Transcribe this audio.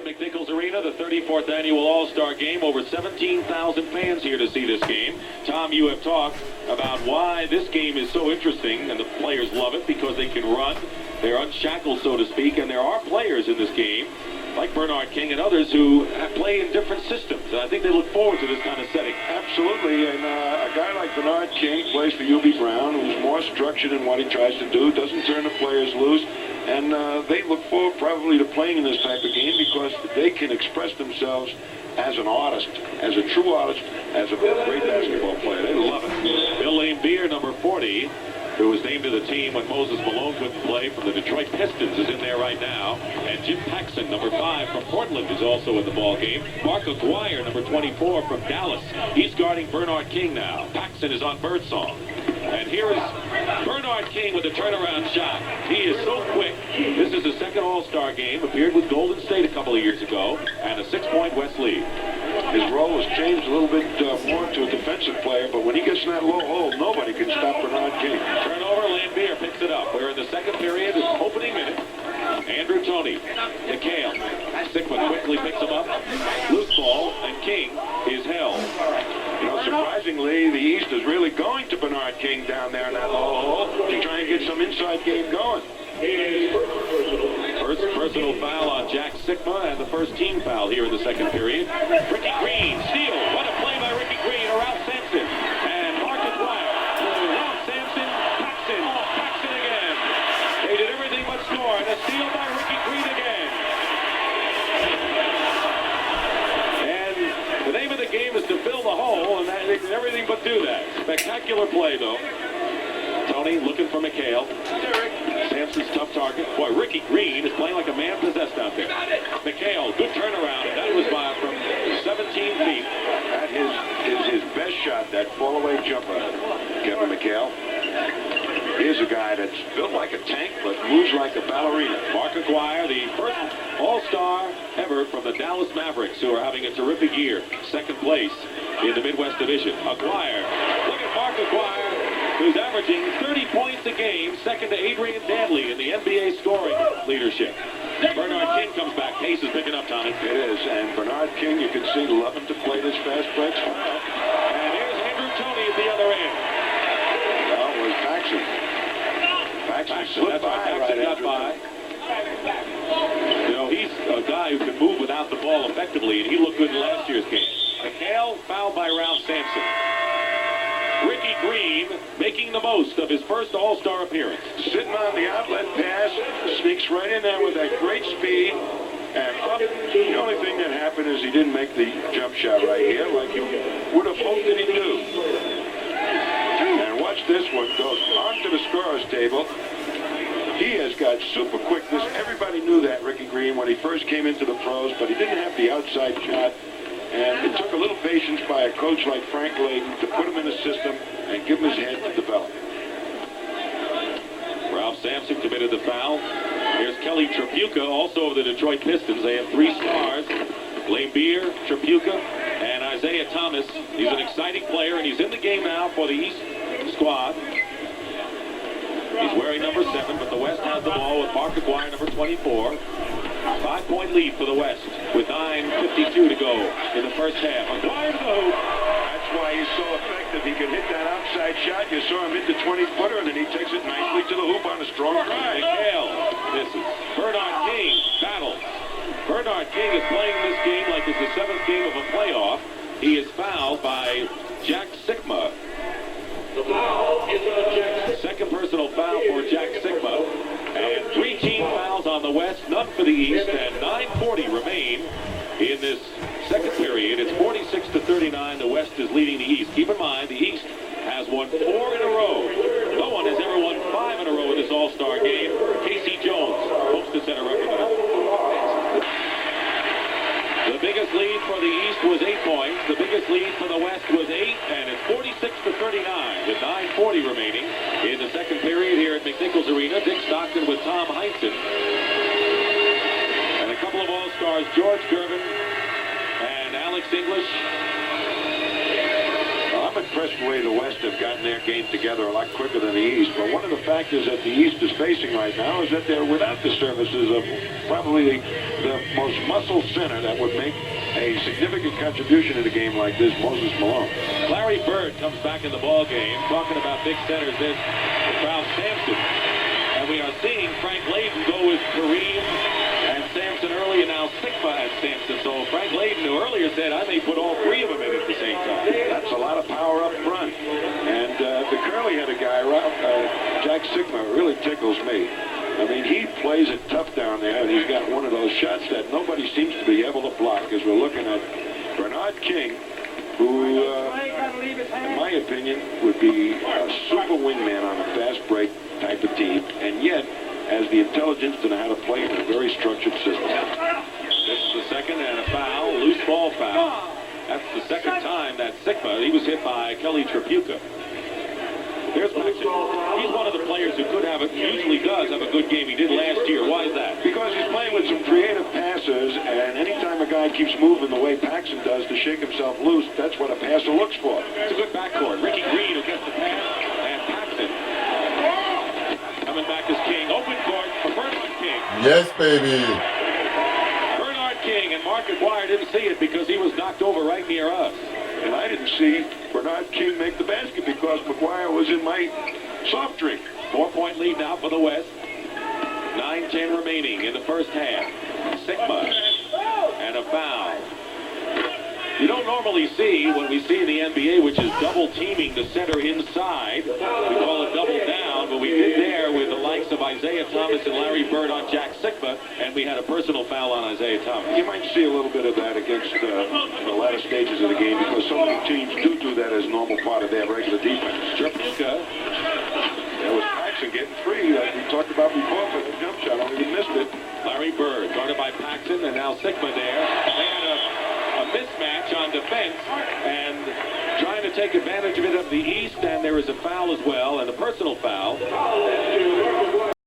McNichols Arena, the 34th annual All-Star Game. Over 17,000 fans here to see this game. Tom, you have talked about why this game is so interesting, and the players love it because they can run. They're unshackled, so to speak, and there are players in this game, like Bernard King and others, who play in different systems. And I think they look forward to this kind of setting. Absolutely, and a guy like Bernard King plays for UB Brown, who's more structured in what he tries to do, doesn't turn the players loose, and they look forward probably to playing in this type of game because they can express themselves as an artist, as a true artist, as a great basketball player. They love it. Bill Laimbeer, number 40, who was named to the team when Moses Malone couldn't play from the Detroit Pistons, is in there right now. And Jim Paxson, number 5 from Portland, is also in the ball game. Mark Aguirre, number 24 from Dallas. He's guarding Bernard King now. Paxson is on Birdsong. And here is Bernard King with a turnaround shot. He is so quick. This is his second All-Star game. Appeared with Golden State a couple of years ago. And a 6-point West lead. His role has changed a little bit more to a defensive player, but when he gets in that low hole, nobody can stop Bernard King. Turnover, Laimbeer picks it up. We're in the second period, opening minute. Andrew Toney, McHale. Sigma quickly picks him up. Loose ball, and King is held. You know, surprisingly, the East is really going to Bernard King down there in that low hole to try and get some inside game going. First personal foul on Jack Sigma, and the first team foul here in the second period. Ricky Green, steal. What a play by Ricky Green around Sampson. And Marcus Wyatt. Around Sampson, Paxson. Paxson again. They did everything but score, and a steal by Ricky Green again. And the name of the game is to fill the hole, and they did everything but do that. Spectacular play, though. Tony looking for McHale. Sampson's tough target. Boy, Ricky Green is playing like a man possessed out there. McHale, good turnaround. That was by from 17 feet. That is his best shot, that fall-away jumper, Kevin McHale. Here's a guy that's built like a tank, but moves like a ballerina. Mark Aguirre, the first All-Star ever from the Dallas Mavericks, who are having a terrific year. Second place in the Midwest Division. Aguirre. Look at Mark Aguirre, who's averaging 30 points a game, second to Adrian Dantley in the NBA scoring leadership. Bernard King comes back. Pace is picking up, Tommy. It is, and Bernard King, you can see, loving to play this fast break style. And here's Andrew Toney at the other end. Well, it was Paxson. Paxson slipped by right got by. You know, he's a guy who can move without the ball effectively, and he looked good in last year's game. McHale fouled by Ralph Sampson. Ricky Green making the most of his first All-Star appearance. Sitting on the outlet pass, sneaks right in there with that great speed, and up. The only thing that happened is he didn't make the jump shot right here like you would have hoped that he'd do. And watch this one, goes onto the scorer's table. He has got super quickness. Everybody knew that, Ricky Green, when he first came into the pros, but he didn't have the outside shot. And it took a little patience by a coach like Frank Layden to put him in the system and give him his head to develop. Ralph Sampson committed the foul. Here's Kelly Tripucka, also of the Detroit Pistons. They have 3 stars. Laimbeer, Tripucka, and Isaiah Thomas. He's an exciting player, and he's in the game now for the East squad. He's wearing number 7, but the West has the ball with Mark Aguirre, number 24. 5-point lead for the West with 9:52 to go in the first half. Aguirre to the hoop. That's why he's so effective. He can hit that outside shot. You saw him hit the 20-footer, and then he takes it nicely to the hoop on a strong drive. McHale misses. Bernard King battles. Bernard King is playing this game like it's the 7th game of a playoff. He is fouled by Jack Sigma. Second personal foul for Jack Sigma. And 3 team fouls on the West, none for the East, and 9:40 remain in this second period. It's 46-39. The West is leading the East. Keep in mind, the East has won 4 in a row. No one has ever won 5 in a row in this All-Star game. Casey Jones hopes to set a record tonight. The biggest lead for the East was 8 points. The biggest lead for the West was 8, and it's 46-39 with 9:40 remaining in the second period here at McNichols Arena. Dick Stockton with Tom Heinsohn. And a couple of All-Stars, George Gervin and Alex English. I'm I'm impressed with the way the West have gotten their game together a lot quicker than the East. But one of the factors that the East is facing right now is that they're without the services of probably the most muscle center that would make a significant contribution in a game like this, Moses Malone. Larry Bird comes back in the ball game, talking about big centers. There's Ralph Sampson. And we are seeing Frank Layden go with Kareem and Sampson early, and now Sikma has Sampson. So Frank Layden, who earlier said, I may put all three of them in at the same time. That's a lot of power up front. And the curly-headed guy, Jack Sikma, really tickles me. I mean, he plays it tough down there, and he's got one of those shots that nobody seems to be able to block, as we're looking at Bernard King, who, in my opinion, would be a super wingman on a fast break type of team, and yet has the intelligence to know how to play in a very structured system. This is the second and a foul, loose ball foul. That's the second time that Sikma, he was hit by Kelly Tripucka. Here's Paxson. He's one of the players who usually does have a good game. He did last year. Why is that? Because he's playing with some creative passers, and anytime a guy keeps moving the way Paxson does to shake himself loose, that's what a passer looks for. It's a good backcourt. Ricky Green who gets the pass, and Paxson coming back as King. Open court for Bernard King. Yes, baby. Bernard King, and Mark McGuire didn't see it because he was knocked over right near us. And I didn't see Bernard King make the basket because McGuire was in my soft drink. 4-point lead now for the West. 9:10 remaining in the first half. Sikma and a foul. You don't normally see what we see in the NBA, which is double teaming the center inside. We call it double down, but we did there with the likes of Isaiah Thomas and Larry Bird on Jack Sikma, and we had a personal foul on Isaiah Thomas. You might see a little bit of that against the latter stages of the game because so many teams do that as a normal part of their regular defense. Tripucka. There was Paxson getting free, like we talked about before, for the jump shot, only he missed it. Larry Bird, guarded by Paxson, and now Sikma there. They had a mismatch on defense, and trying to take advantage of it of the East, and there is a foul as well, and a personal foul.